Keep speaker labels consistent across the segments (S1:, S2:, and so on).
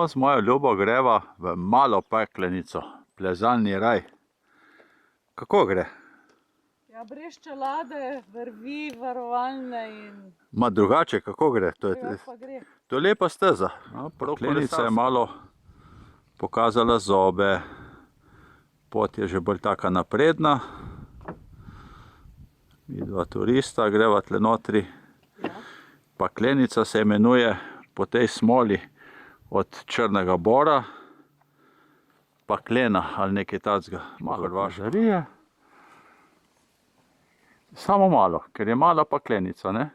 S1: No, z mojo ljubo greva v malo peklenico, plezalni raj. Kako gre?
S2: Ja, brez čelade, vrvi, varovalne in...
S1: Ma drugače, kako gre? To je lepa steza. No, peklenica je malo pokazala zobe. Pot je že bolj taka napredna. Midva turista, greva tle notri. Paklenica se imenuje po tej smoli od črnega bora. Paklena ali nekaj tacga. Malo hrvašarije. Samo malo, ker je mala paklenica, ne?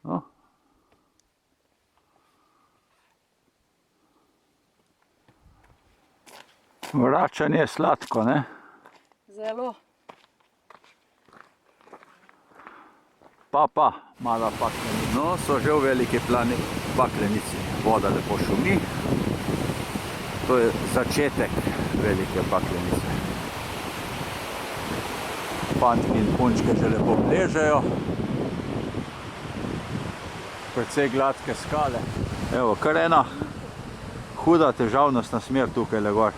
S1: No. Vračanje je sladko, ne?
S2: Zelo.
S1: Pa, mala paklenica. No, so že v veliki paklenici. Voda lepo šumi. To je začetek velike paklenice. Fantki in punčke že lepo pležejo. Precej gladke skale. Evo, kar ena huda težavnostna smer tukaj le gor.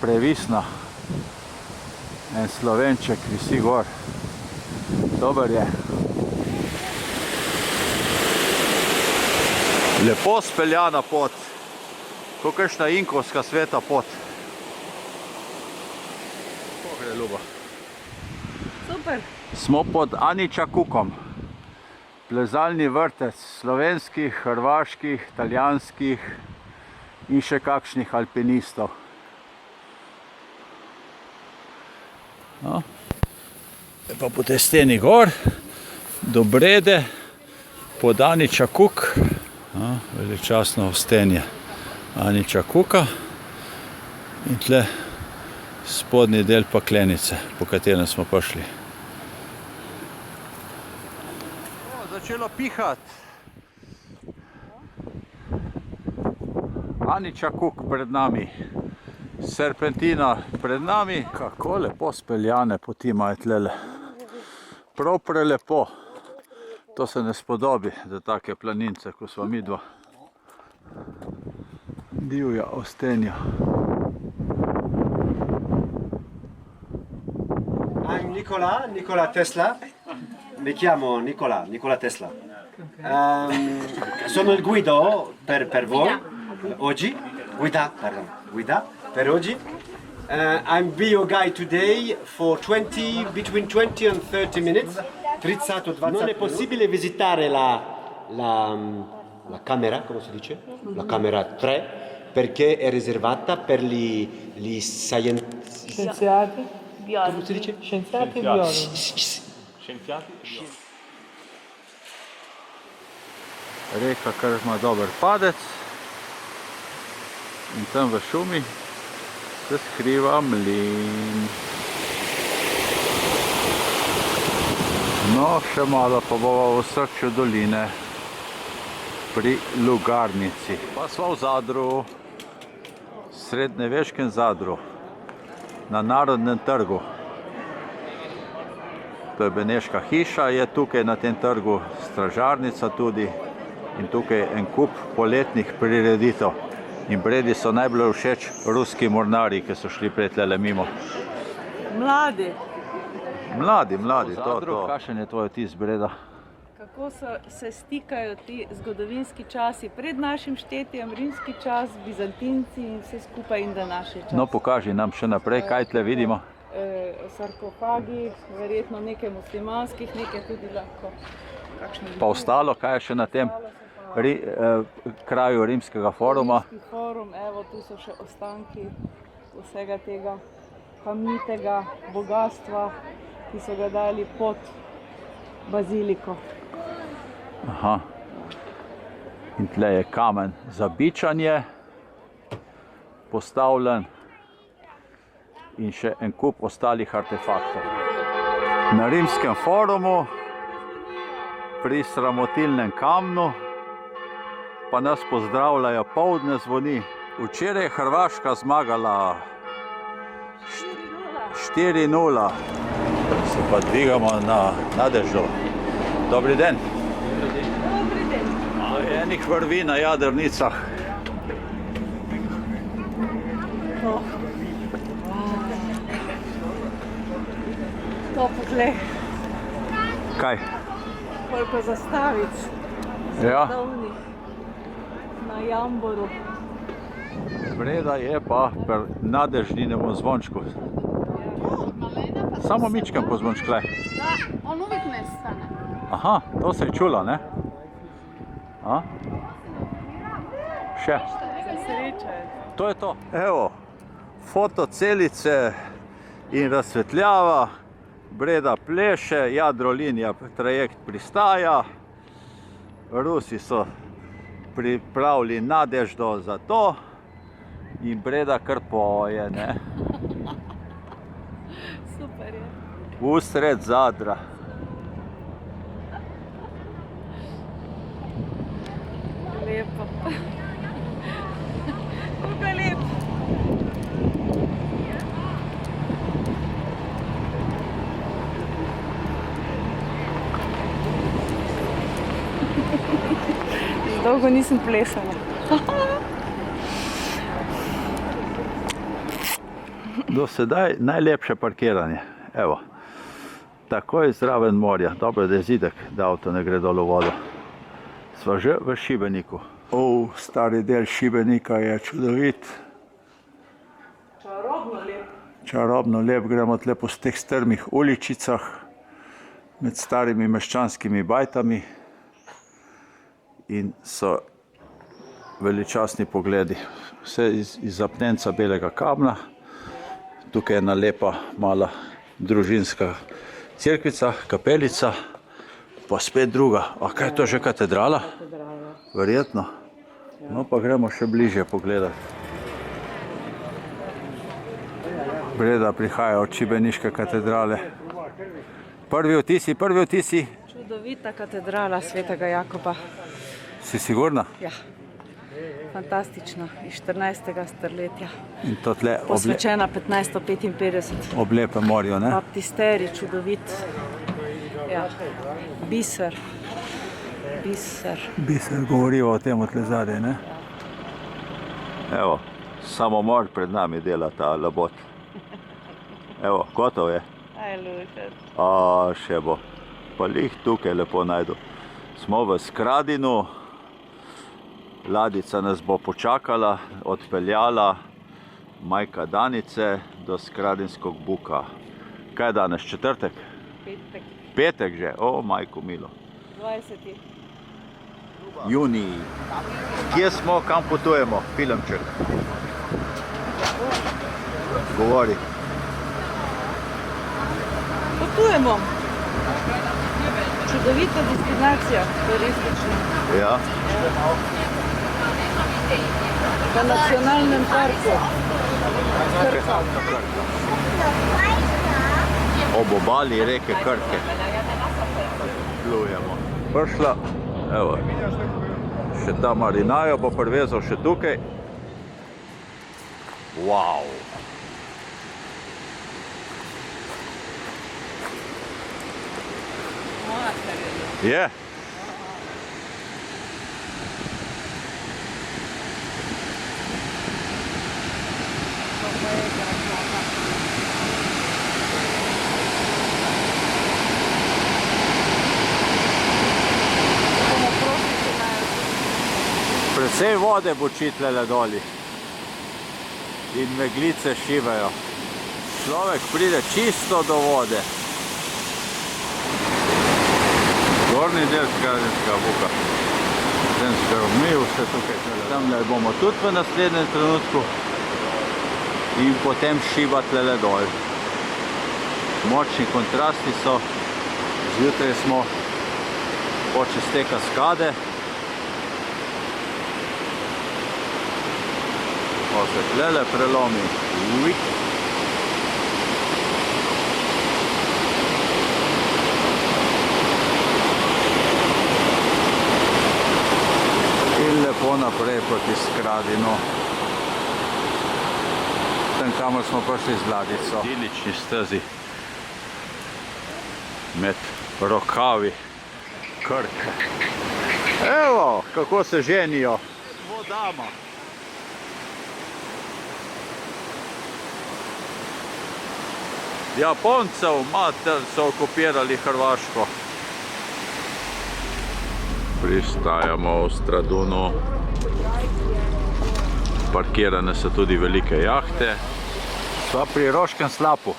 S1: Previsna. En Slovenček visi gor. Dober je. Lepo speljana pot. Kakšna inkovska sveta pot. Kako gre, Ljuba?
S2: Super.
S1: Smo pod Aničakukom. Plezalni vrtec slovenskih, hrvaških, italijanskih in še kakšnih alpinistov. No. Pa po tej steni gor, do Brede, pod Aničakuk, veličastno ostenje Aničakuka in tle spodnji del paklenice, po katerem smo prišli. Začelo pihati. Aničakuk pred nami, serpentina pred nami. Kako lepo speljane poti imajo tlele. Prav prelepo. To se ne spodobi za take planince, ko sva midva. Divja ostenja.
S3: I'm Nikola Tesla. Mi chiamo Nikola Tesla. Sono il guido per voi oggi. Guida per oggi. I'm bio guide today for between 20 and 30 minutes. Non è possibile visitare la camera, come si dice? La camera 3, perché è riservata per gli
S2: Scienziati.
S3: Come si dice?
S2: Scienziati e biologi.
S4: Scienziati?
S1: Reka kar ima dober padec in tam v šumi se skriva mlin. No, še malo pa bova v srču doline pri Lugarnici. Pa sva v Zadru, srednjeveškem Zadru, na Narodnem trgu. To je Beneška hiša, je tukaj na tem trgu stražarnica tudi in tukaj en kup poletnih prireditev. In Bredi so najbolj všeč ruski mornari, ki so šli prej tlele mimo.
S2: Mladi.
S1: Mladi, to. Kakšen je tvoj vtis, Breda?
S2: Kako se stikajo ti zgodovinski časi pred našim štetjem, rimski čas, Bizantinci in vse skupaj in današnji čas.
S1: No, pokaži nam še naprej, kaj tle vidimo.
S2: Sarkofagi, verjetno nekaj muslimanskih, nekaj tudi lahko.
S1: Pa ostalo, kaj je še na tem kraju rimskega foruma?
S2: Rimski forum, evo, tu so še ostanki vsega tega kamnitega bogatstva, ki so ga dali pod baziliko.
S1: Aha. In tle je kamen za bičanje postavljen in še en kup ostalih artefaktov. Na rimskem forumu, pri sramotilnem kamnu, pa nas pozdravljajo, poldne zvoni. Včeraj je Hrvaška zmagala 4:0. Se pa dvigamo na Nadeždo. Dobri den.
S2: Dobri den.
S1: Enih najlepših vrvi na Jadrnicah.
S2: To poglej,
S1: Kaj?
S2: koliko zastavic.
S1: Ja,
S2: Svetovnih na Jamboru.
S1: Breda je pa pri Nadežninem zvončku. Samo mičkam po zvončkle.
S5: Da, on uvijek nestane.
S1: Aha, to se je čula, ne? A? Še.
S2: Sreča je.
S1: To je to. Evo, fotocelice in razsvetljava, Breda pleše, Jadrolinija trajekt pristaja, Rusi so pripravili Nadeždo za to in Breda kar poje, ne?
S2: Super je.
S1: Usred Zadra.
S2: Lepo. Kako je lepo. Dolgo nisem plesala.
S1: Do sedaj najlepše parkiranje. Evo, takoj zraven morja. Dobro, da je zidek, da avto ne gre dol v vodo. Sva že v Šibeniku. Stari del Šibenika je čudovit.
S2: Čarobno lepo.
S1: Čarobno lep, gremo tle po teh strmih uličicah med starimi meščanskimi bajtami in so veličastni pogledi. Vse iz apnenca belega kamna. Tukaj je ena lepa mala družinska cerkvica, kapelica, pa spet druga. A kaj je to že katedrala? Verjetno. No pa gremo še bližje pogledati. Breda prihaja od Šibeniške katedrale. Prvi vtisi.
S2: Čudovita katedrala Svetega Jakoba.
S1: Si sigurna?
S2: Ja. Fantastična, iz 14. stoletja.
S1: In to tle
S2: Posvečena 1555.
S1: ob lepem morju, ne?
S2: Baptisterij, čudovit. Ja. Biser. Biser.
S1: Biser govorijo o tem tle zadaj, ne? Evo, samomor pred nami dela ta labot. Evo, gotov je.
S2: Aj, Lukas.
S1: A, še bo. Pa lih tukaj lepo najdu. Smo v Skradinu. Ladica nas bo počakala, odpeljala Majka Danice do Skradinskog Buka. Kaj je danes, četrtek?
S2: Petek.
S1: Petek že? O, majko milo.
S2: 20.
S1: Junij. Kje smo, kam potujemo? Filmček. Govori.
S2: Potujemo. Čudovita destinacija, turistična.
S1: Ja.
S2: V nacionalnem parku. Krka.
S1: Ob obali reke Krke. Plujemo. Prišla, evo, še ta marinajo bo privezal še tukaj. Wow. Je? Precej vode bo čitlele doli in meglice šivajo. Človek pride čisto do vode. Gornji del Skradinskega Buka. Sem skromil vse tukaj. Tamle bomo tudi v naslednjem trenutku in potem šibatlele dol. Močni kontrasti so. Zjutraj smo počez te kaskade. Osvetlele prelomi. Uvik. In lepo naprej proti Skradinu. Tam, kamor smo prišli z Ladico. Idilični stezi med rokavi Krke. Evo, kako se ženijo. Vodama. Japoncev, mater, so okupirali Hrvaško. Pristajamo v Stradunu. Parkirane so tudi velike jahte. Sva pri Roškem slapu.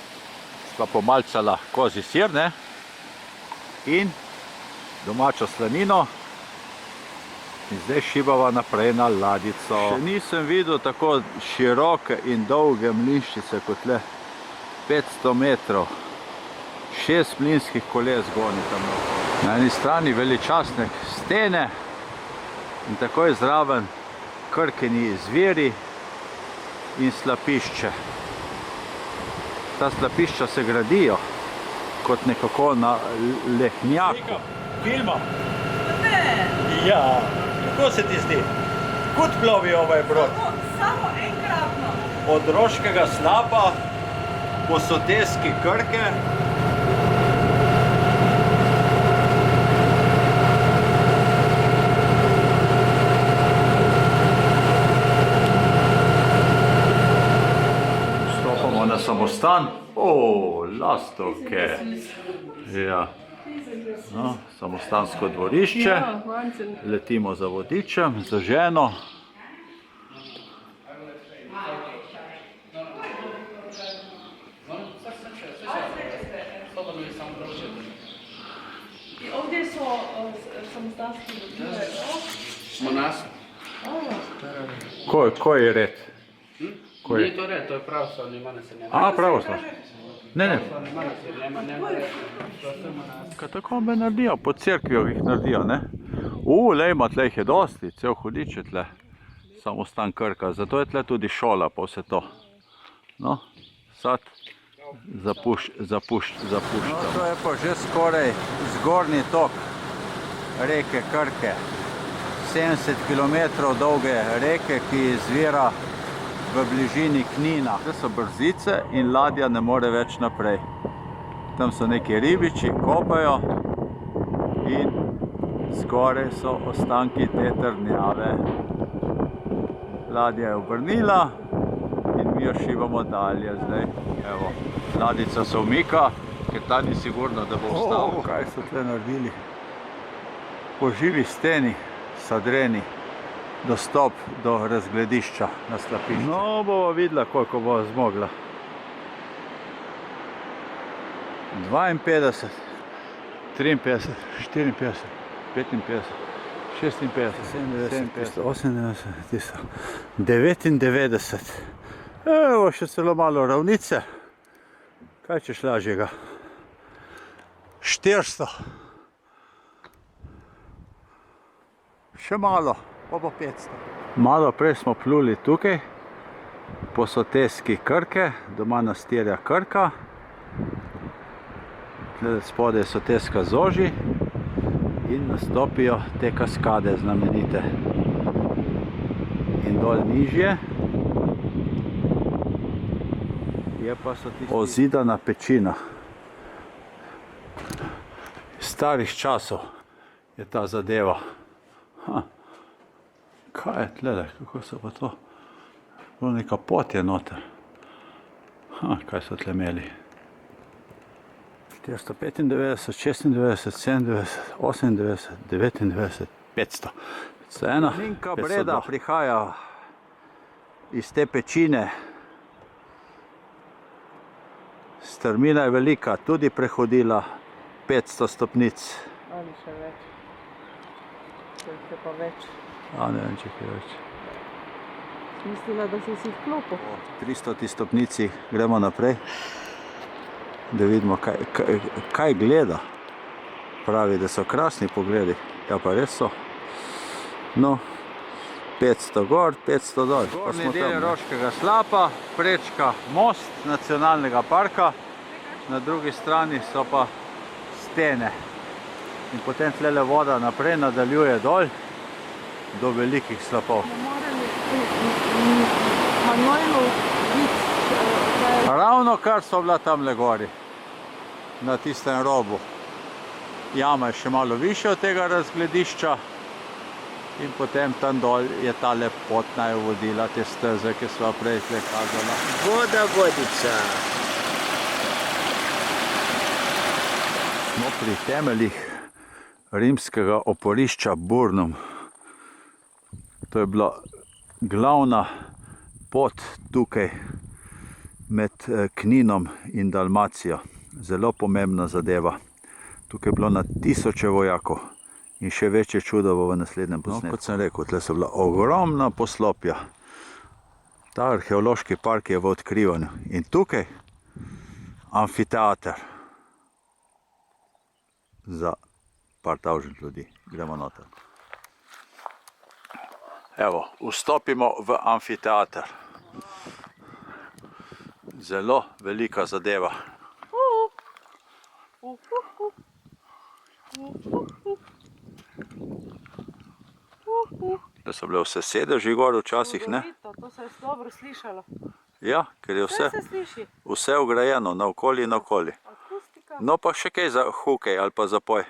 S1: Sva pomalcala kozji sir, ne? In domačo slanino. In zdaj šibava naprej na ladjico. Še nisem videl tako široke in dolge mlinščice kot le 500 metrov. 6 mlinskih koles goni tam. Na eni strani veličastne stene in takoj zraven Krkini izviri in slapišče. Ta slapišča se gradijo kot nekako na lehnjaku. Filma?
S2: Ne,
S1: Ja, kako se ti zdi? Kud plovi ovaj brod?
S2: samo enkratno.
S1: Od Roškega slapa po soteski Krke. Vstopamo na samostan. O, lastovke. Ja. No, samostansko dvorišče. Letimo za vodičem, za ženo.
S2: I ovdje su samostanski vodiče.
S6: Monas?
S1: Koji je red?
S6: Nije to red, to je pravoslavni manastir.
S1: A, pravoslavni. Ne.
S6: Manastir, nema red. To je monas.
S1: Katakombe naredijo, po cerkvijo jih naredijo, ne? Lejma, tle jih je dosti, cel hudič je tle. Samostan Krka, zato je tle tudi šola pa vse to. No, sad zapuščam. No, to je pa že skoraj zgornji tok reke Krke. 70 km dolge reke, ki izvira v bližini Knina. Zdaj so brzice in ladja ne more več naprej. Tam so neki ribiči, kopajo in skoraj so ostanki te trdnjave. Ladja je obrnila in mi jo šibamo dalje zdaj. Evo, ladjica se umika, ker ta ni sigurno, da bo vstal. Kaj so tle naredili? Po živi steni, sadreni, dostop do razgledišča na slapišče. No, bomo videla, koliko bo zmogla. 52, 53, 54, 55, 56, 57, 58, 99. Evo, še celo malo ravnice. Kaj češ lažjega? 400. Še malo, pa bo 500. Malo prej smo pluli tukaj, po soteski Krke, do manastirja Krka. Spodaj je soteska Zoži in nastopijo te kaskade znamenite. In dol nižje je pa so tisti ozidana pečina. Starih časov je ta zadeva. Kaj je tlele, kako so pa to? Bilo neka pot je noter. Kaj so tle imeli? 495, 96, 97, 98, 99, 500. Linka Breda prihaja iz te pečine. Strmina je velika, tudi prehodila 500 stopnic.
S2: Ali še več. Koliko je pa več.
S1: Ne vem, če je več.
S2: Mislila, da si vklopil.
S1: Po 300 stopnici gremo naprej, da vidimo, kaj gleda. Pravi, da so krasni pogledi. Ja, pa res so. No, 500 gor, 500 dol. Zgornji del Roškega slapa prečka most nacionalnega parka, na drugi strani so pa stene. In potem tlele voda naprej nadaljuje dol do velikih slapov. Ravno kar so bila tamle gori, na tistem robu. Jama je še malo više od tega razgledišča In potem tam dol je tale pot naj vodila, te steze, ki sva prej tle kazala.
S3: Voda, vodica.
S1: Smo pri temeljih rimskega oporišča Burnum. To je bila glavna pot tukaj med Kninom in Dalmacijo. Zelo pomembna zadeva. Tukaj je bilo na tisoče vojakov in še večje čudo bo v naslednjem posnetku. No, kot sem rekel, tle so bila ogromna poslopja. Ta arheološki park je v odkrivanju. In tukaj amfiteater za par tavžent ljudi. Gremo noter. Evo, vstopimo v amfiteater. Zelo velika zadeva. Da so bile vse sedeži gor včasih, ne?
S2: To se je dobro slišalo.
S1: Ja, ker je
S2: Vse se sliši.
S1: vse vgrajeno, naokoli in naokoli.
S2: Akustika.
S1: No pa še kaj za hokej ali pa za poj.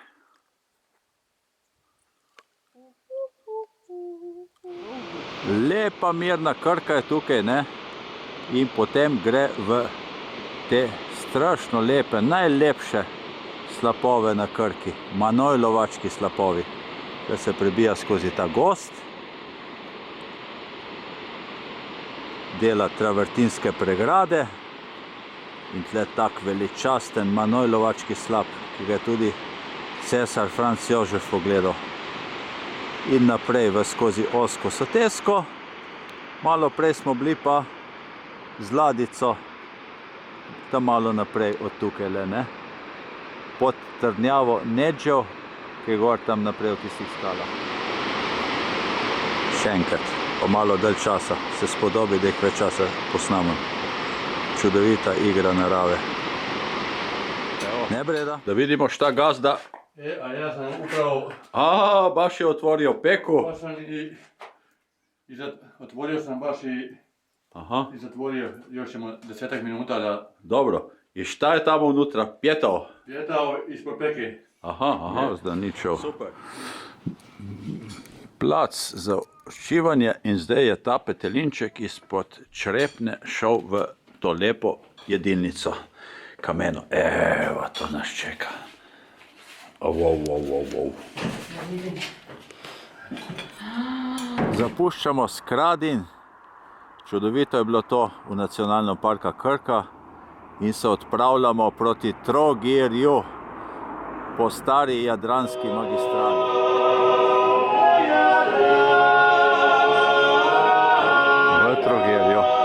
S1: Lepa mirna Krka je tukaj, ne? In potem gre v te strašno lepe, najlepše slapove na Krki. Manojlovački slapovi. Da se prebija skozi ta gozd. Dela travertinske pregrade. In tle tak veličasten Manojlovački slap, ki ga je tudi cesar Franc Jožef pogledal. In naprej skozi Osko Sotesko. Malo prej smo bili pa z ladjico tam malo naprej od tukaj le, ne? Pod trdnjavo Nedžev, ki je gor tam naprej v tistih skalah. Še enkrat, pa malo dalj časa, se spodobi, da jih več časa posnamem. Čudovita igra narave. Ne, Breda? Da vidimo šta gazda.
S6: A ja sam upravo,
S1: Baš je otvorio peku.
S6: baš sam otvorio sam baš i zatvorio još ćemo 10 minuta da
S1: Dobro. I šta je tamo unutra? Pjetao?
S6: vjetao ispod peke.
S1: Zdaj ni čel. Super. Plac za ščivanje in zdaj je ta petelinček izpod črepne šel v to lepo jedilnico kameno. Evo, to nas čeka. Zapuščamo Skradin. Čudovito je bilo to v nacionalnem parku Krka in se odpravljamo proti Trogirju po stari jadranski magistrali. V Trogirju.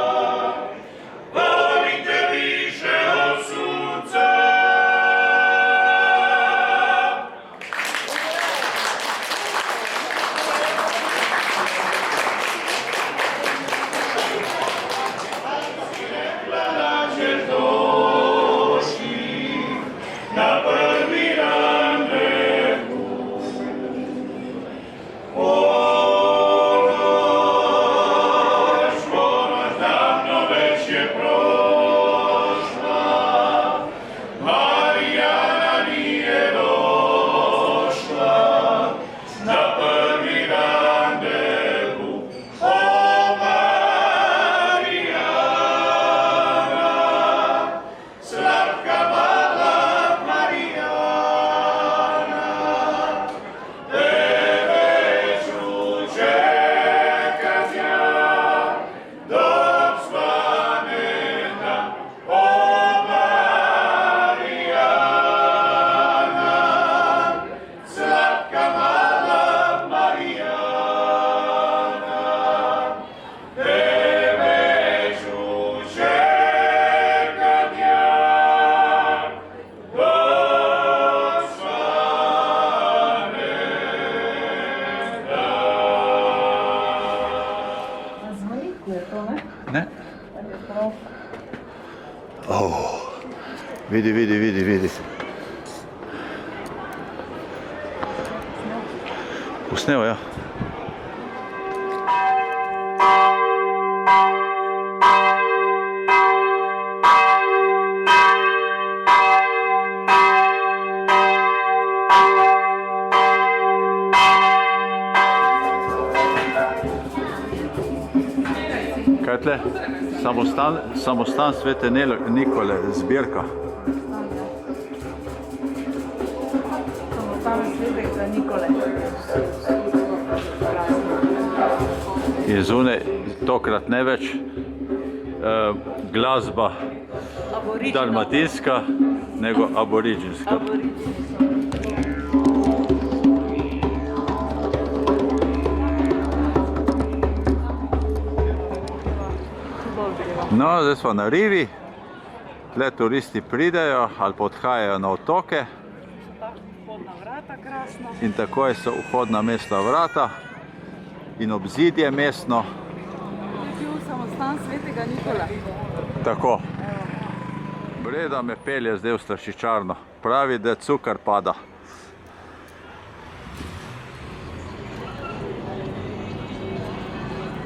S1: Ne? Vidi. Usneo, ja. Kaj tle? Samostan Svete Nikole, zbirka.
S2: Samostan Svetega Nikole.
S1: In zunaj tokrat ne več glasba dalmatinska, nego aboriginska. No, zdaj smo na rivi, tle turisti pridejo ali pa odhajajo na otoke.
S2: Vhodna vrata krasno.
S1: In takoj so vhodna mestna vrata in obzidje mestno.
S2: Bil samostan Svetega Nikola.
S1: Tako. Breda me pelje zdaj v slaščičarno. Pravi, da cukor pada.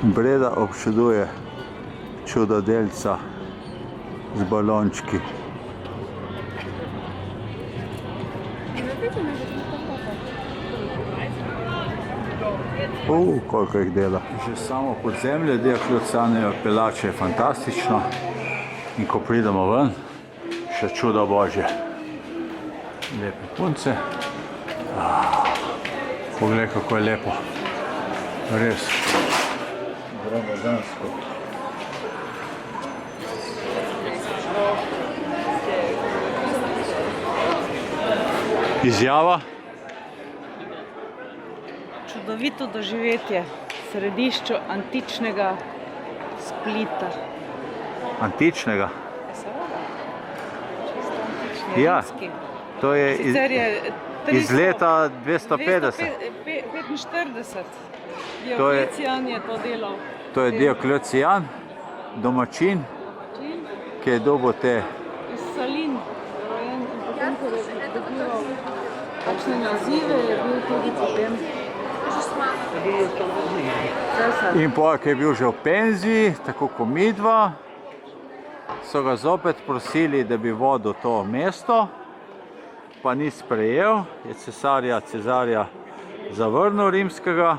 S1: Breda občuduje čudodelca z balončki. Koliko jih dela. Že samo podzemlje Dioklecijanove palače je fantastično. In ko pridemo ven, še čudo božje. Lepe punce. Poglej, kako je lepo. Res. Gromozansko. Izjava?
S2: Čudovito doživetje v središču antičnega Splita.
S1: Antičnega?
S2: Seveda. Čisto antični,
S1: Ja.
S2: rimski.
S1: To je
S2: Sicer je
S1: iz leta 250.
S2: 245.
S1: To je-
S2: Dioklecijan je to delal.
S1: To je Dioklecijan, domačin, ki je dobil te
S2: Iz Salin, rojen in potem, ko je dobival takšne nazive, je bil tudi potem cesar.
S1: in po, ki je bil že v penziji, tako kot midva, so ga zopet prosili, da bi vodil to mesto, pa ni sprejel, je Cezarja zavrnil rimskega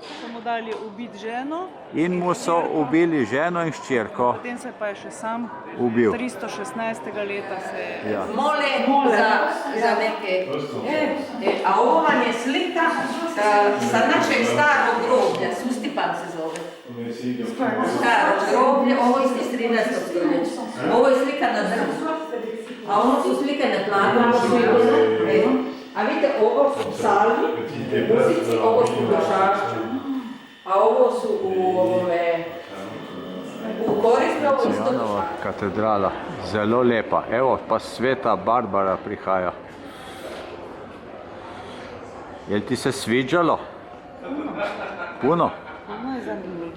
S2: So mu dali ubiti ženo,
S1: in mu so ubili ženo in hčerko.
S2: potem se pa je še sam
S1: Ubil.
S2: 316. leta se je
S1: Ja.
S7: Mole za neke. A ovo vam je slika sa našeg starog groblja, Sustipan se zove. Staro groblje, ovo je iz 13. stoljeća. Ovo je slika na drvu. A ono su slike na planu. Evo. A vidite, ovo su psalmi, muzici, ovo su glašašće. A ovo su u Korisnovu
S1: Cijanova katedrala, zelo lepa. Evo, pa Sveta Barbara prihaja. Je ti se sviđalo? Puno?
S2: Puno je zanimljivih.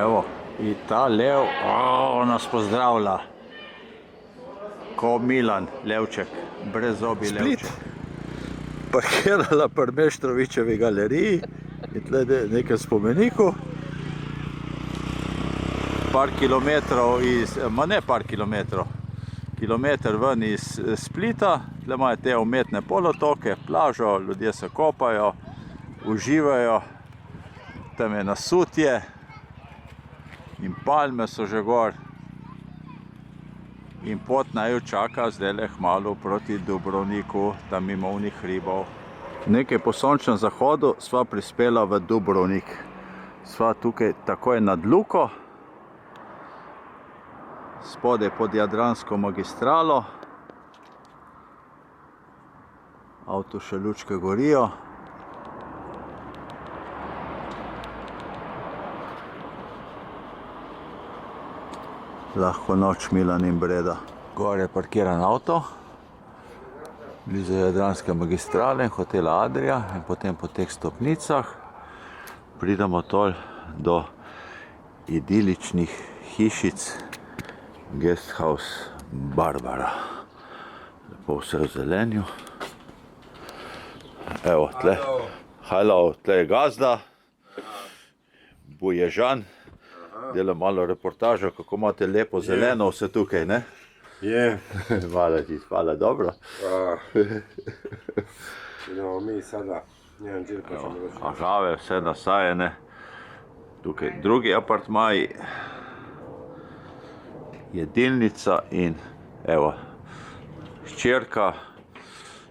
S1: Evo, in ta lev, nas pozdravlja. Ko Milan Levček, brezobi Levček. Parkirala pri Meštrovičevi galeriji in tle nekaj spomeniku. Par kilometrov ne par kilometrov, kilometer ven iz Splita, tle imajo te umetne polotoke, plažo, ljudje se kopajo, uživajo, tam je nasutje in palme so že gor. In pot naju čaka zdajle kmalu proti Dubrovniku, tam mimo unih hribov. Nekaj po sončnem zahodu sva prispela v Dubrovnik. Sva tukaj takoj nad Luko, spodaj pod Jadransko magistralo. Avto še lučke gorijo. Lahko noč Milan in Breda. Gor je parkiran avto, blizu Jadranske magistrale in hotela Adria in potem po teh stopnicah pridemo tol do idiličnih hišic Guesthouse Barbara. Lepo vse v zelenju. Evo, tle. Hello, tle je gazda. Buježan. Delam malo reportažo, kako imate lepo zeleno vse tukaj, ne?
S8: Je.
S1: Hvala ti, hvala, dobro.
S8: Idemo mi sada, jedan džir pa ćemo doći.
S1: Agave, vse nasajene. tukaj drugi apartmaji, jedilnica in evo, hčerka,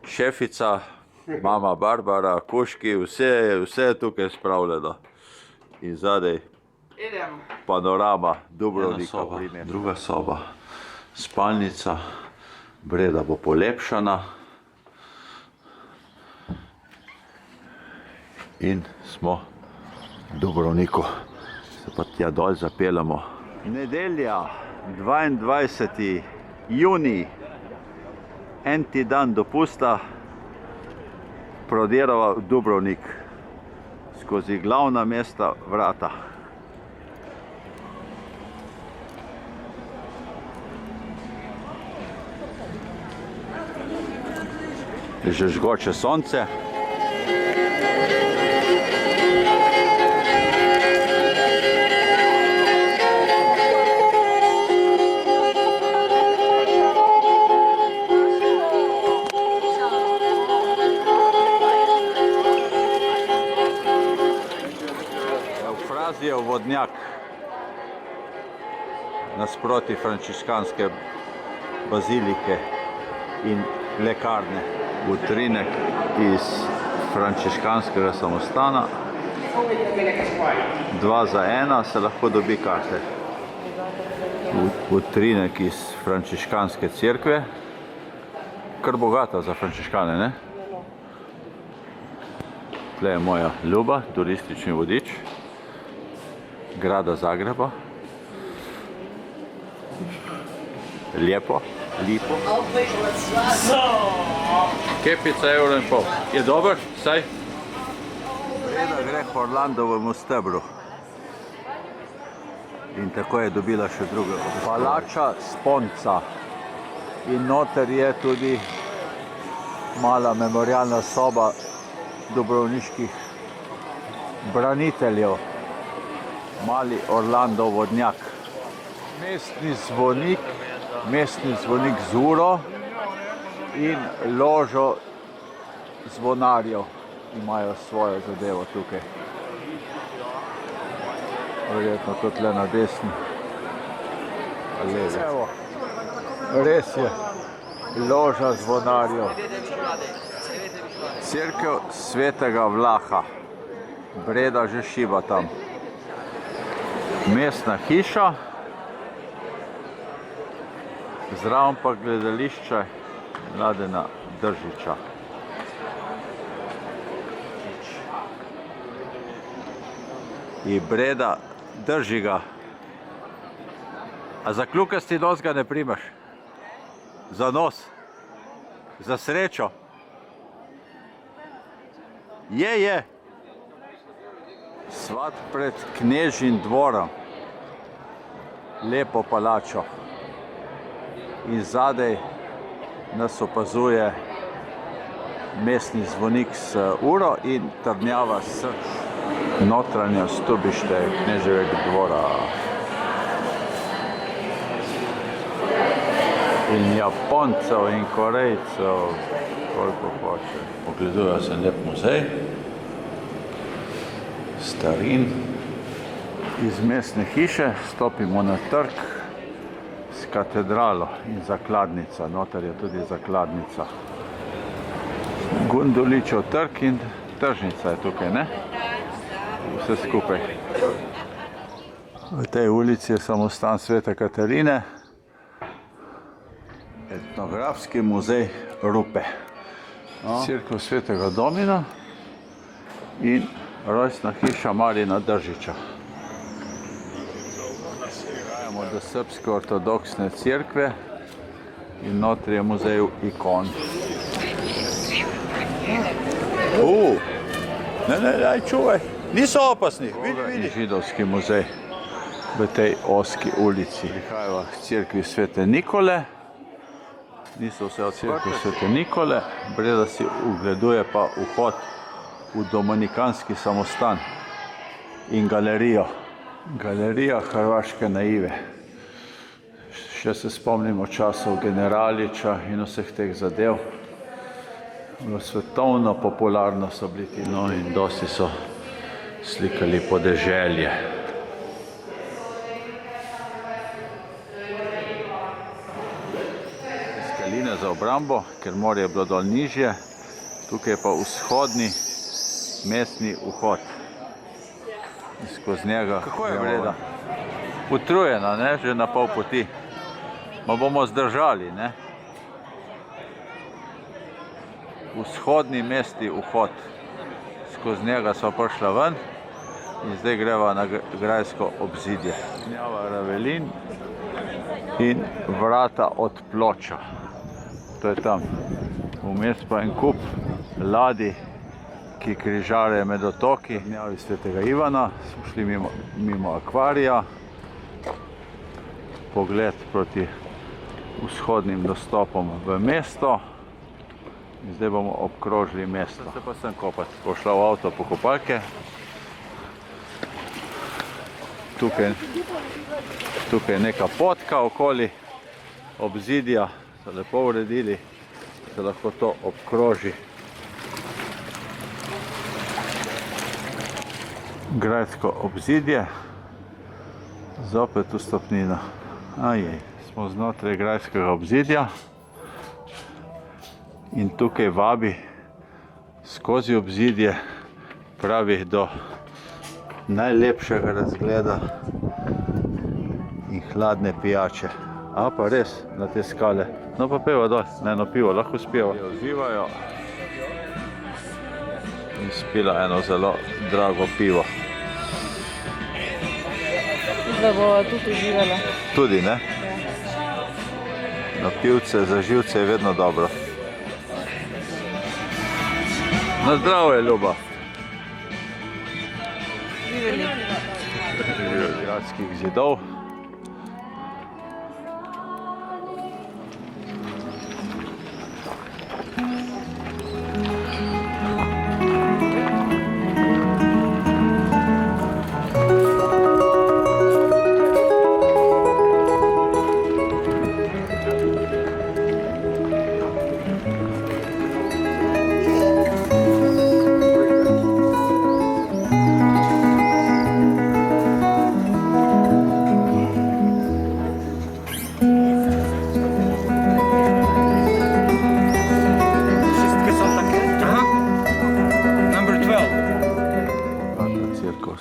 S1: šefica, mama Barbara, kuški, vse je tukaj spravljeno. In zadaj panorama Dubrovnika. Druga soba, spalnica, Breda bo polepšana. In smo v Dubrovniku, se pa tja dol zapeljamo. Nedelja, 22. junij, en ti dan dopusta, prodirava v Dubrovnik, skozi glavna mesta vrata. Že žgoče sonce. Eufrazijev vodnjak nasproti frančiškanske bazilike in lekarne. Utrinek iz frančiškanskega samostana, 2 za 1 se lahko dobi karte. Utrinek iz frančiškanske cerkve, kar bogata za frančiškane, ne? Tle je moja ljuba, turistični vodič grada Zagreba. Lijepo. Kepica €1,5. Je dober, saj? Breda gre k Orlandovemu stebru. In tako je dobila še drugo. Palača Sponca. In noter je tudi mala memorialna soba dubrovniških braniteljev. Mali Orlandov vodnjak. Mestni zvonik z uro in ložo zvonarjev imajo svojo zadevo tukaj. Verjetno to tle na desni. Evo, res je, loža zvonarjev. Cerkev Svetega Vlaha. Breda že šiba tam. Mestna hiša. Zraven pa gledališče Mladena Držiča. I Breda, drži ga. A za kljukasti nos ga ne primaš? Za nos? Za srečo? Je. Svat pred Knežjim dvorom. Lepo palačo. In zadaj nas opazuje mestni zvonik s uro in trdnjava srč notranja stubište Knežjevega dvora. In Japoncev in Korejcev, koliko hoče. Ogleduje se lep muzej, starin. Iz mestne hiše stopimo na trg s katedralo in zakladnica. Noter je tudi zakladnica. Gondoličev trg in tržnica je tukaj, ne? Vse skupaj. V tej ulici je samostan Svete Katarine, etnografski muzej Rupe, cerkev Svetega Domina in rojstna hiša Marina Držiča. Prihajamo do Srpske ortodoksne cerkve in notri je muzej ikon. Ne, čuvaj, niso opasni, vidi. Židovski muzej v tej ozki ulici. Prihajamo k cerkvi Svete Nikole. Niso vse od cerkve Svete Nikole, Breda si ugleduje pa vhod v dominikanski samostan in galerijo. Galerija hrvaške naive. Še se spomnimo časov Generaliča in vseh teh zadev. Svetovno popularno so bili ti, no, in dosti so slikali podeželje. linija za obrambo, ker morje je bilo dol nižje. Tukaj je pa vzhodni mestni vhod. In skozi njega kako je Breda? Utrujena, ne? Že na pol poti. Ma bomo zdržali, ne? Vzhodni mestni vhod. Skozi njega smo prišla ven in zdaj greva na grajsko obzidje. Gnjava Ravelin in vrata od Ploča. To je tam. Vmes pa en kup ladij, ki križarejo med otoki. Gnjavi Svetega Ivana, smo šli mimo akvarija. Pogled proti vzhodnim dostopom v mesto. In zdaj bomo obkrožili mesto. Se pa sem kopati. Pošla v avto po kopalke. Tukaj je neka potka okoli obzidja. So lepo uredili, da lahko to obkroži. Grajsko obzidje. Zopet vstopnina. Ajej, smo znotraj grajskega obzidja. In tukaj vabi skozi obzidje, pravi, do najlepšega razgleda in hladne pijače. A pa res, na te skale. No pa peva dol, eno pivo lahko spijeva. Odzivajo in spila eno zelo drago pivo.
S2: Da bo tudi uživala.
S1: Tudi, ne? Na pivce, za živce je vedno dobro. Na zdravje, Ljuba.
S2: Živeli.
S1: Gradskih zidov.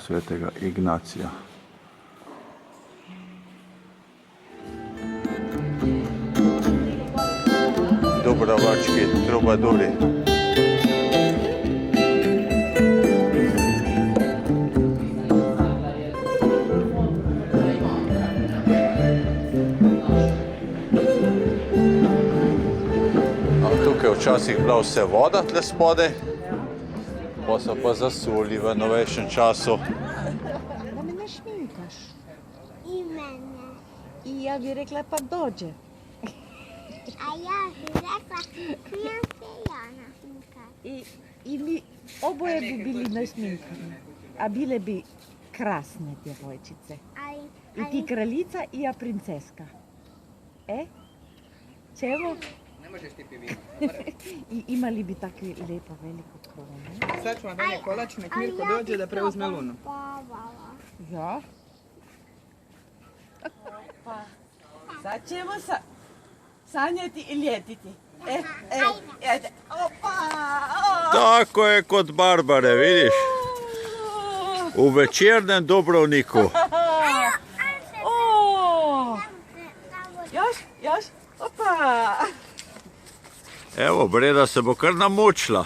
S1: Svetega Ignacija. Dubrovački trubaduri. Tukaj včasih bila vse voda tle spodaj. Pa so pa zasuli v novejšem času.
S8: Da me ne šminkaš. I mene.
S2: I ja bi rekla pa dođe.
S8: A ja bi rekla, smijam se ja našminkati.
S2: I mi oboje bi bili našminkani. A bile bi krasne djevojčice. I ti kraljica i ja princeska. Čevo?
S9: Ne možeš ti piviti.
S2: I imali bi takve lepo veliko krone.
S9: Sad ću vam dalje kolač, nek Mirko dođe da preuzme lunu.
S2: Ja? Pa, sad ćemo sanjati i ljetiti. Opa!
S1: Tako je kot Barbare, vidiš? U večernem Dubrovniku.
S2: Još, opa!
S1: Evo, Breda se bo kar namučila.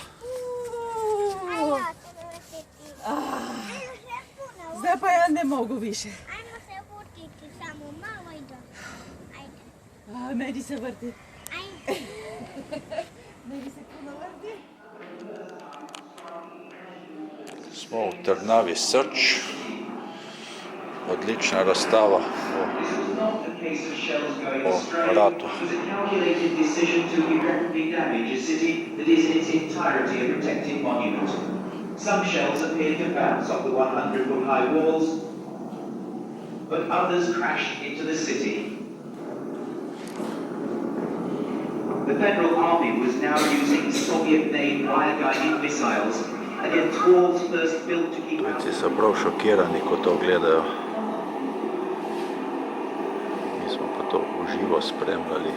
S2: Zdaj pa ja ne mogu više.
S8: Ajmo se vrtiti samo malo i do. Ajde.
S2: Meni se vrti.
S8: Ajde.
S2: Meni se puno vrti.
S1: Smo v Trnavi Srč. Odlična razstava o ratu.
S10: Some shells appeared to bounce off the 100-foot high walls, but others crashed into the city. The Federal Army was now using Soviet-made wire-guided missiles against walls first built to keep out.
S1: Vsi so prav šokirani, ko to gledajo. Mi smo pa to uživo spremljali.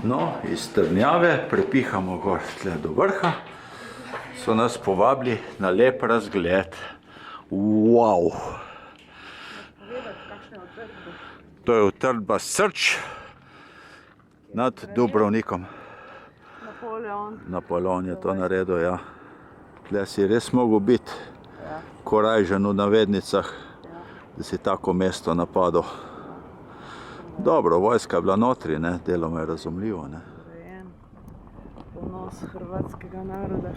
S1: No, iz Trnjave prepihamo gor tle do vrha. So nas povabili na lep razgled. Wow! To je utrdba Srč nad Dubrovnikom. Napoleon je to naredil, ja. Tle si res mogel biti korajžen v navednicah, da si tako mesto napadel. Dobro, vojska je bila notri, ne, deloma je razumljivo, ne.
S2: Ponos hrvatskega naroda.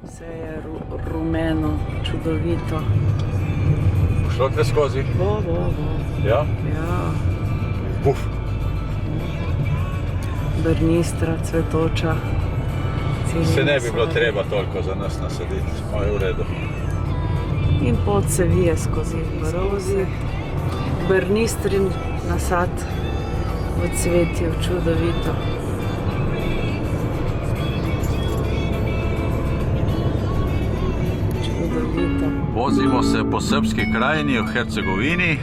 S2: Vse je rumeno, čudovito.
S1: Šlo te skozi?
S2: Bo.
S1: Ja?
S2: Ja.
S1: Uf.
S2: Brnistra, cvetoča.
S1: Se ne bi bilo treba toliko za nas nasaditi, smo je v redu.
S2: In pot se vije skozi Barozi. Brnistrin nasad v cvetju, čudovito. Čudovito.
S1: Vozimo se po Srpski krajini v Hercegovini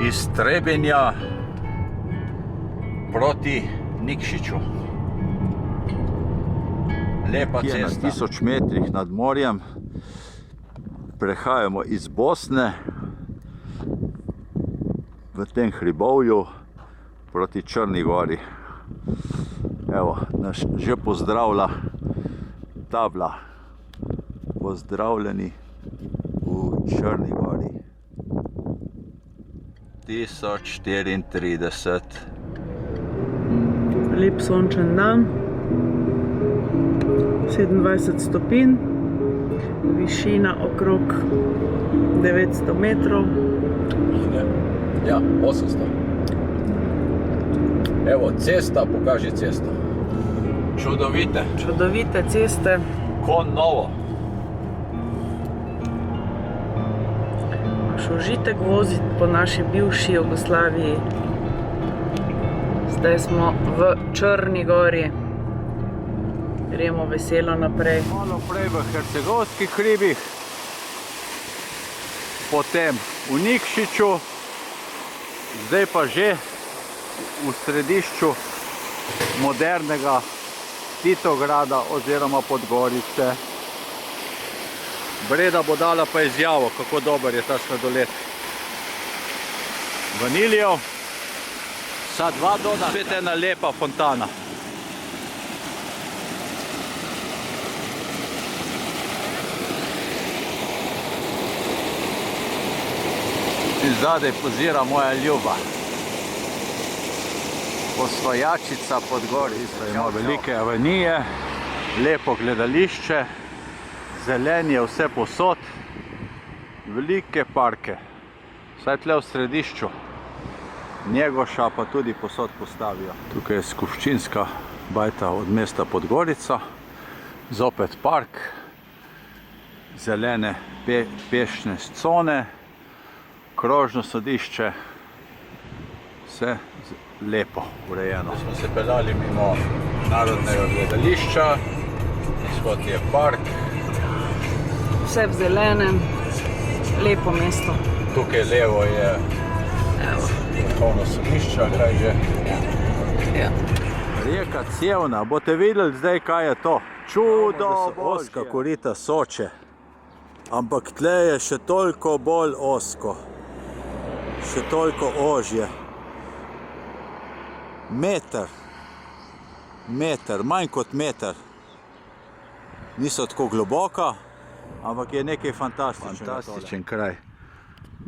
S1: iz Trebenja proti Nikšiću. Lepa cesta. Na 1000 metrih nad morjem prehajamo iz Bosne v tem hribovju proti Črni gori. Evo, nas že pozdravlja tabla. Pozdravljeni v Črni gori. 1034.
S2: Lep sončen dan. 27 stopinj, višina okrog 900 metrov.
S1: Ja, 800. Evo, cesta, pokaži cesto. Čudovite.
S2: Čudovite ceste.
S1: Ko novo.
S2: Imaš užitek voziti po naši bivši Jugoslaviji. Zdaj smo v Črni gori. Gremo veselo naprej.
S1: Malo prej v Hercegovskih hribih, potem v Nikšiću, zdaj pa že v središču modernega Titograda oziroma Podgorice. Breda bo dala pa izjavo, kako dober je ta sladoled. Vanilijev, sad 2 dona, spet ena lepa fontana. In zadaj pozira moja ljuba. Osvajačica Podgorica. Ima velike avenije, lepo gledališče, zelenje vse posod, velike parke. Vsaj tle v središču. Njegoša pa tudi posod postavijo. Tukaj je skupščinska bajta od mesta Podgorica, zopet park, zelene pešne cone, krožno sodišče, vse lepo urejeno. Smo se peljali mimo Narodnega gledališča, izhod je park.
S2: Vse v zelenem, lepo mesto.
S1: Tukaj levo je vrhovno sodišče, kaj že?
S2: Ja.
S1: Rijeka Cevna, boste videli zdaj, kaj je to? Čudo božje. Oska korita Soče, ampak tle je še toliko bolj osko. Še toliko ožje. Meter, manj kot meter. Niso tako globoka, ampak je nekaj fantastičen kraj.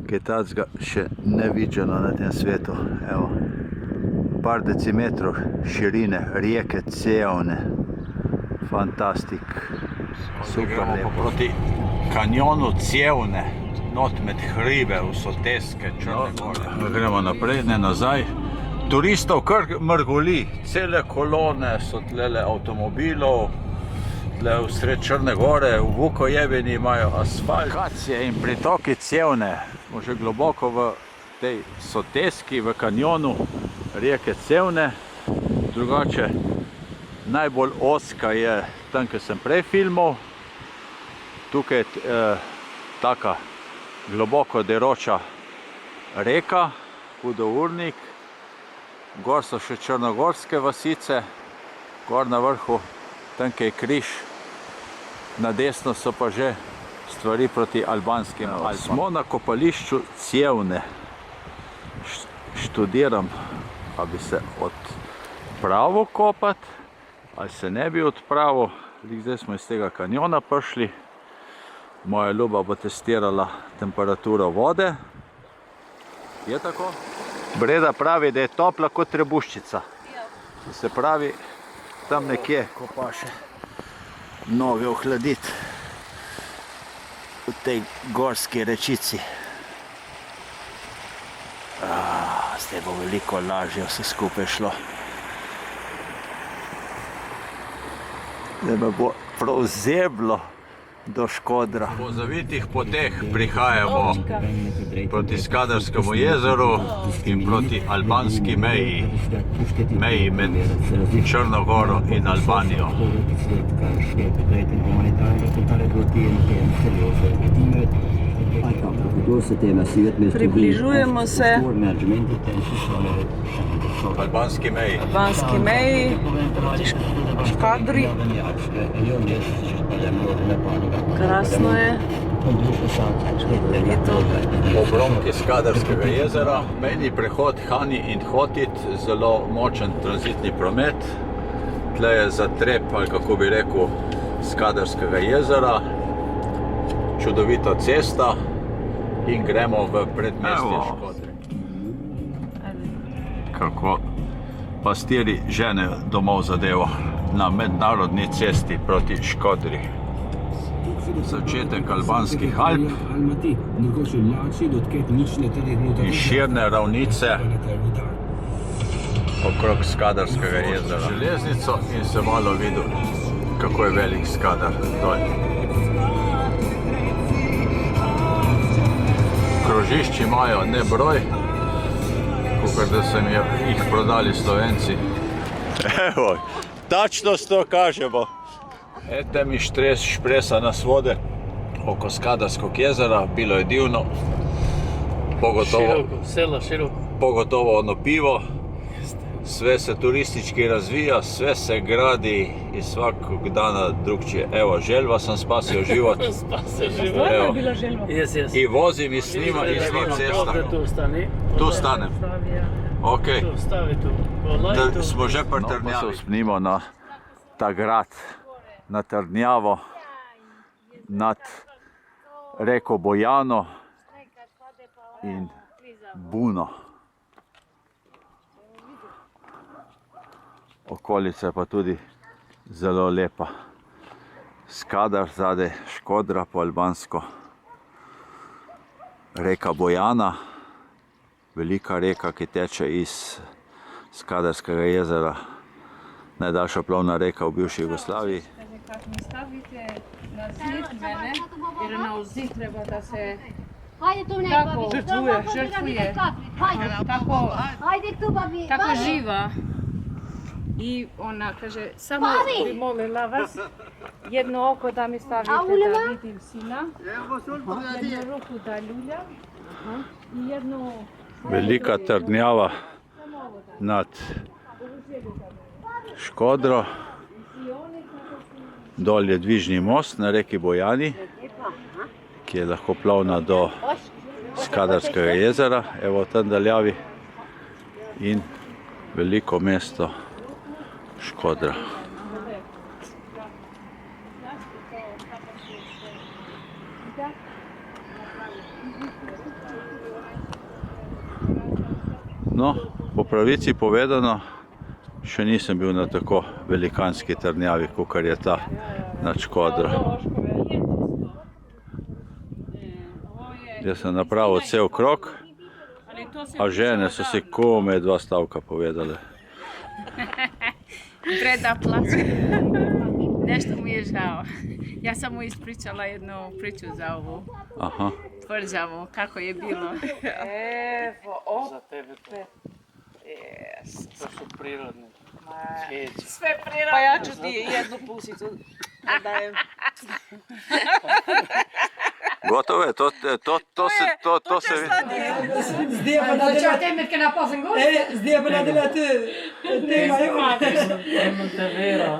S1: Kaj tacga še neviđeno na tem svetu. Evo, par decimetrov širine rijeke Cevne. Fantastik. Super lepo. Proti kanjonu Cevne. Not med hribe v Soteske, Črne gore. Gremo naprej, ne nazaj. Turistov kar mrgoli, cele kolone so tlele avtomobilov, tle v sred Črne gore, v Vukojebini imajo asfalt. Kacije in pritoki Cevne, smo že globoko v tej Soteski, v kanjonu. rijeke Cevne. Drugače, najbolj ozka je tam, kjer sem prej filmal. Tukaj je taka globoko deroča reka, Hudournik. Gor so še črnogorske vasice, gor na vrhu, tam, kjer je križ. Na desno so pa že stvari proti albanskim Alpam. Smo na kopališču Cevne. Študiram, a bi se odpravil kopat, ali se ne bi odpravil. Zdaj smo iz tega kanjona prišli. Moja ljuba bo testirala temperaturo vode. Je tako? Breda pravi, da je topla kot trebuščica. Se pravi, tam nekje, ko pa še noge ohladiti v tej gorski rečici. Zdaj bo veliko lažje vse skupaj šlo. Zdaj me bo prav zeblo do Škodra. Po zavitih poteh prihajamo proti Skadarskemu jezeru in proti albanski meji. Meji med Črno-goro in Albanijo.
S2: Približujemo se
S1: albanski meji.
S2: albanski meji, Škadri. Krasno je.
S1: Obronki Skadarskega jezera, mejni prehod Hani in Hotit, zelo močen tranzitni promet. Tle je zatrep, ali kako bi rekel, Skadarskega jezera, čudovita cesta in gremo v predmestje Škodre. Kako pastirji ženejo domov zadevo na mednarodni cesti proti Škodri. Začetek albanskih Alp in širne ravnice okrog Skadarskega jezera. Železnico in se malo videl, kako je velik Skadar dol. Krožišči imajo ne broj, kakor da sem jih prodali Slovenci. Evo, tačnost to kažemo. Ete mi špresa nas vode oko Skadarskog jezera, bilo je divno. Pogotovo ono pivo. Sve se turistički razvija, sve se gradi i svakog dana drugčije. Evo, željva sam spasio život. Evo. I vozim i snima i snim cesta. Tu stanem. Ok. Da smo že pri Trnjavi. Snimo na ta grad, na Trnjavo, nad reko Bojano in Buno. Okolica je pa tudi zelo lepa. Skadar zadaj, Škodra po albansko. Reka Bojana, velika reka, ki teče iz Skadarskega jezera. Najdaljša plovna reka v bivši Jugoslaviji.
S2: Kad mi stavite na zid mene, jer na zid treba da se tako žrtvuje, tako živa. I ona kaže, samo bi molila vas, jedno oko da mi stavite da vidim sina, jednu ruku da ljulja i jednu...
S1: Velika Trnjava nad Škodro. Dol je dvižni most na reki Bojani, ki je lahko plovna do Skadarskega jezera, evo v tam daljavi, in veliko mesto Škodra. No, po pravici povedano, še nisem bil na tako velikanski Trnjavi, kakor je ta nad Škodro. Jaz sem napravil cel krog, a žene so si kome 2 stavka povedale.
S5: Breda plače. Nešto mu je žao. Ja sam mu ispričala jednu priču za ovu tvrđavu, kako je bilo.
S2: Evo, opet.
S11: To su prirodne.
S5: Sve prirodno.
S11: Pa ja ću ti jednu pusicu da dajem.
S1: Gotovo je, to se vidi.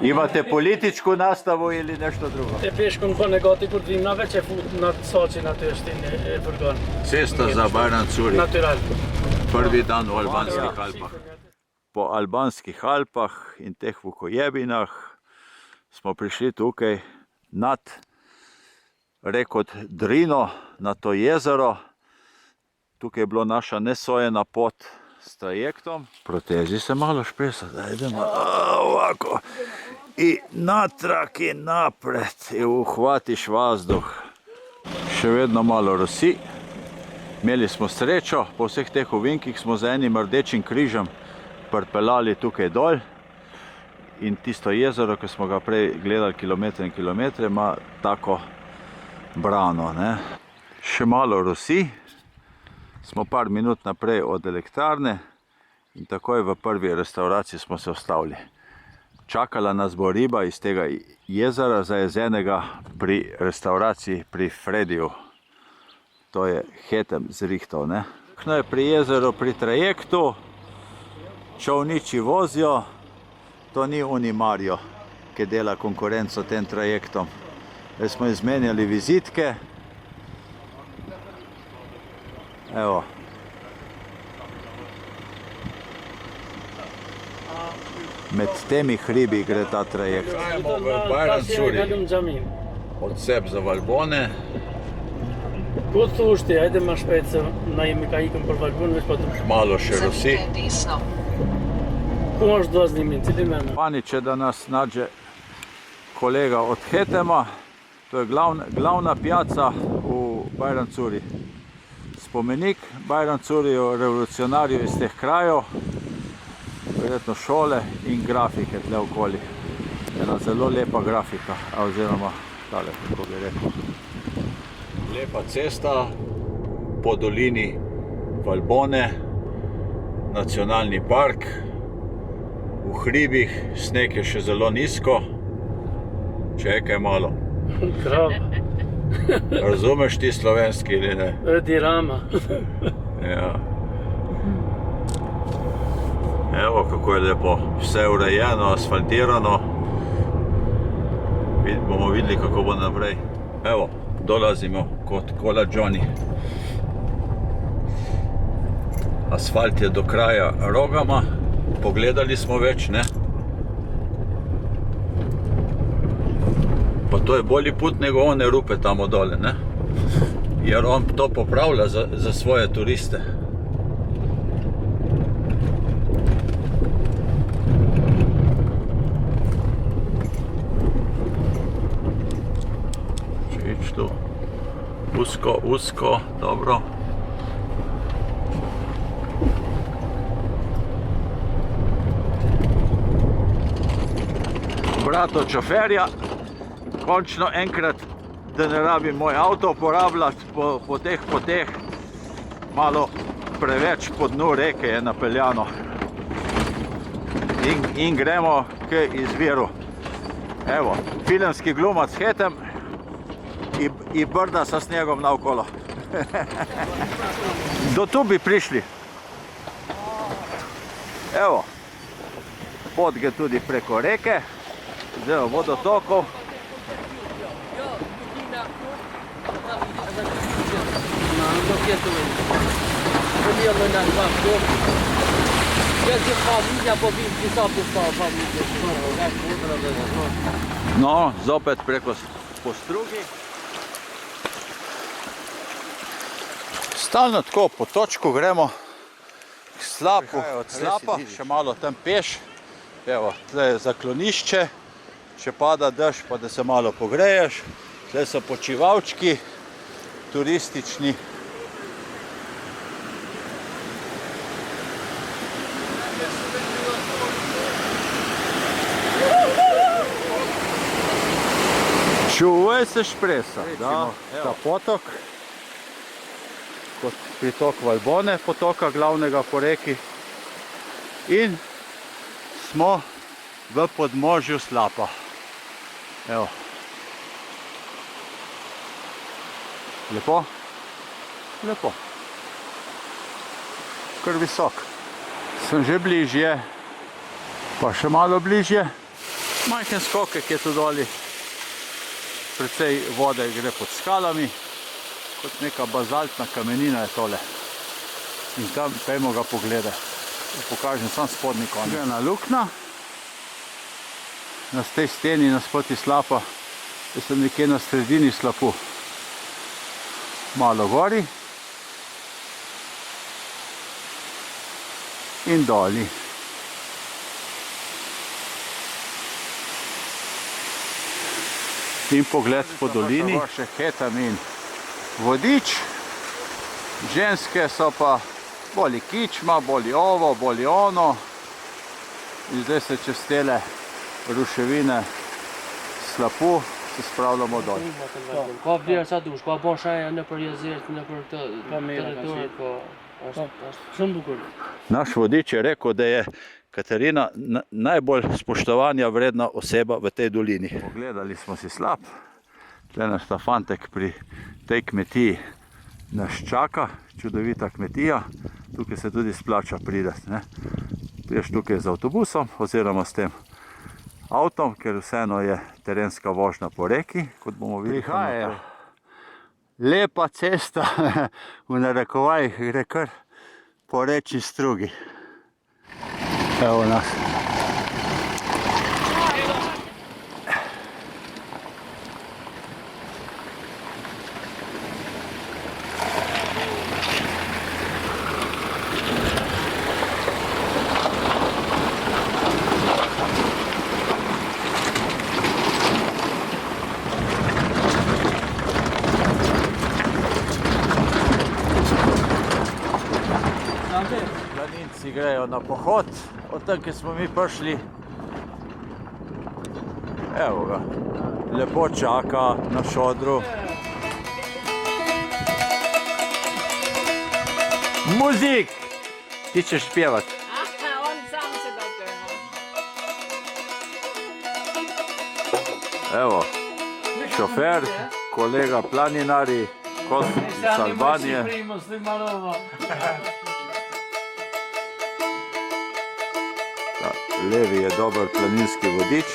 S1: Imate političku nastavu ili nešto drugo?
S11: Te peškom po negati kur vim na veće fut na soči na testine Burgon.
S1: Cesta za Bajram Curi,
S11: Natural.
S1: prvi dan v albanskih Alpah. Po albanskih Alpah in teh vukojebinah smo prišli tukaj nad reko Drino, na to jezero. Tukaj je bila naša nesojena pot s trajektom. Protezi se malo špresa, da idemo ovako. I natrag in napred, in uhvatiš vazduh. Še vedno malo rosi. Imeli smo srečo, po vseh teh ovinkih smo z enim rdečim križem pripeljali tukaj dol. In tisto jezero, ki smo ga prej gledali kilometre in kilometre, ima tako brano. Ne? Še malo rosi, smo par minut naprej od elektrarne in takoj v prvi restauraciji smo se ustavili. Čakala nas bo riba iz tega jezera zajezenega pri restauraciji pri Frediju. To je Hetem zrihtov. Ne? No je pri jezeru, pri trajektu, čovniči vozijo, to ni Unimarjo, ki dela konkurenco tem trajektom. Zdaj smo izmenjali vizitke. Evo. Med temi hribi gre ta trajekt. Gremo v Bajram Curi, od Seb za Valbone.
S11: Kod slušajte, ajde imaš špeca na ime kaj ikam për Valbon, već potom.
S1: Malo še rosi.
S11: Ko možeš dva snimiti, ili mene?
S1: Paniče da nas nađe kolega od Hetema. To je glavna pijaca v Bajram Curi. Spomenik Bajram Curiju, revolucionarju iz teh krajev, verjetno šole in grafike tle okoli. Ena zelo lepa grafika, oziroma tale, kako bi rekel. Lepa cesta po dolini Valbone, nacionalni park, v hribih, sneg je še zelo nizko, čekaj malo.
S11: Krav.
S1: Razumeš ti slovenski ili ne?
S11: Dirama.
S1: Ja. Evo kako je lepo, vse urejeno, asfaltirano. Bomo videli kako bo naprej. Evo, dolazimo kot Kola Johnny. Asfalt je do kraja Rogama, pogledali smo več, ne? Pa to je bolji put nego one rupe tamo dole, ne? Jer on to popravlja za svoje turiste. Če ići tu usko, dobro. Brato šoferja, končno enkrat, da ne rabim moj avto uporabljati po teh poteh. Malo preveč po dnu reke je napeljano. In gremo k izviru. Evo, filmski glumac Hetem i brda sa snegom naokolo. Do tu bi prišli. Evo, pot gre tudi preko reke, zdaj vodotokov. No, zopet preko postrugi. Stalno tako po točku gremo k slapu, od slapa, še malo tam peš. Evo, tle je zaklonišče, če pada dež, pa da se malo pogreješ. Tle so počivalčki, turistični. Čuvaj se špresa, da, ta potok, kot pritok Valbone, potoka glavnega po reki. In smo v podnožju slapa. Evo. Lepo? Lepo. Kar visok. Sem že bližje, pa še malo bližje. Majhen skokek je tu doli. Precej vode gre pod skalami, kot neka bazaltna kamenina je tole. In tam pejmo ga pogledati. Pokažem sam spodnji konec. Ena luknja. Na tej steni nasproti slapa, jaz sem nekje na sredini slapu. Malo gori in doli. In pogled po dolini. Še ketamin vodič. Ženske so pa boli kičma, boli ovo, boli ono. In zdaj se čez tele ruševine slapu se spravljamo dol.
S11: Ka vlerësa dush, ka bo shaja në për jezert, në për këtë territor, po është shumë bukur.
S1: Naš vodič je rekel, da je Katarina najbolj spoštovanja vredna oseba v tej dolini. Pogledali smo si slap. Tle naš ta fantek pri tej kmetiji nas čaka, čudovita kmetija. Tukaj se tudi splača pridati. Prideš tukaj z avtobusom oziroma s tem avtom, ker vseeno je terenska vožnja po reki, kot bomo videli. Prihajajo. Lepa cesta, v narekovajih gre kar po rečni strugi. Evo nas. Planinci grejo na pohod, od tam, ki smo mi prišli. Evo ga, lepo čaka na šodru. Muzik! Ti ćeš pjevat.
S5: On sam se dopeva.
S1: Evo, šofer, kolega planinari, kot iz Albanije. Levi je dober planinski vodič,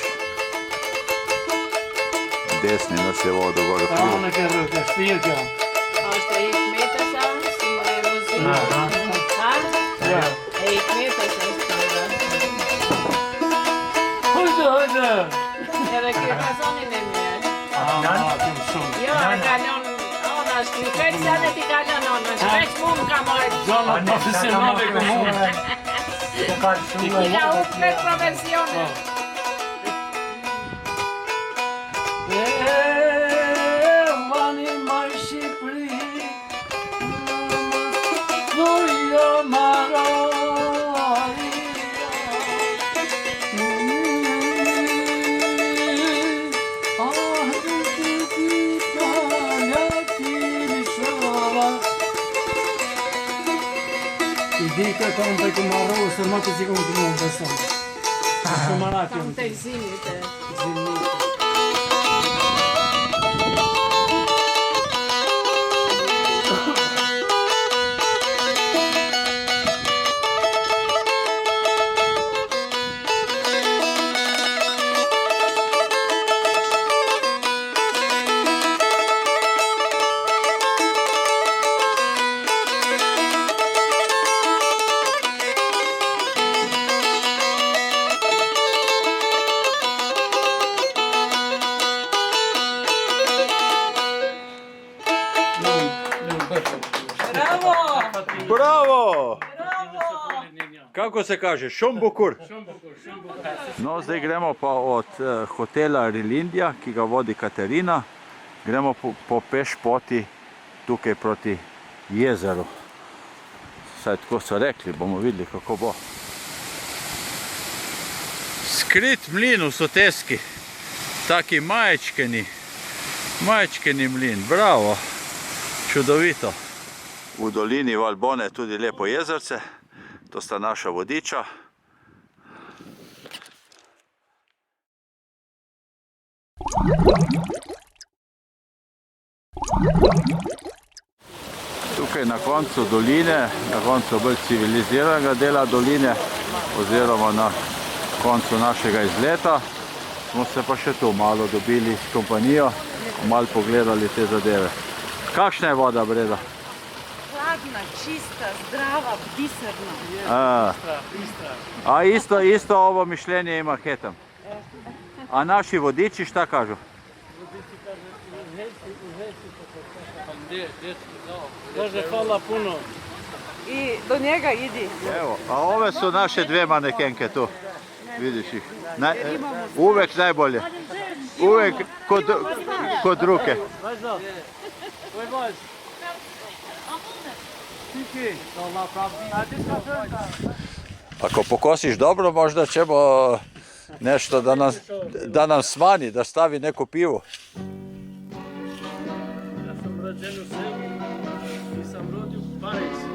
S1: desni nas je vodo gor vpliv.
S5: Možda i kmeta sam, si moje vozila. I kmeta sam stavila.
S11: Hojde!
S5: Jer je vas oni ne mije. Jo, galjon, onaš, kaj sada ti galjon onaš, već mumka moj.
S11: Zona profesionalne komune.
S5: I da upre profesione.
S11: Vani maj Shqipëri, Vojo Maroria. Di că conta cu maro, să mă te zic cum tu mă besăm. Să mă arăt eu.
S5: Te zimite.
S1: Bravo! Kako se kaže? Šombukur? No, zdaj gremo pa od hotela Rilindja, ki ga vodi Katarina, gremo po peš poti tukaj proti jezeru. Saj tako so rekli, bomo videli, kako bo. Skrit mlin v Soteski, taki majčkeni mlin, bravo, čudovito. V dolini Valbone je tudi lepo jezerce, to sta naša vodiča, Tukaj na koncu doline, na koncu bolj civiliziranega dela doline, oziroma na koncu našega izleta, smo se pa še tu malo dobili s kompanijo, malo pogledali te zadeve. Kakšna je voda, Breda?
S2: Hladna, čista, zdrava, biserna.
S1: A isto ovo mišljenje ima Hetam. A naši vodiči šta kažu?
S11: Kaže hvala puno.
S2: I do njega idi.
S1: Evo, a ove su naše dve manekenke tu. Vidiš ih. Uvek najbolje. Uvek kod ruke. Ako pokosiš dobro, možda ćemo nešto da nam smanji, da stavi neko pivo.
S11: Ja sam rođen u selu i sam rodio u Parizu.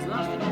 S11: Znaš što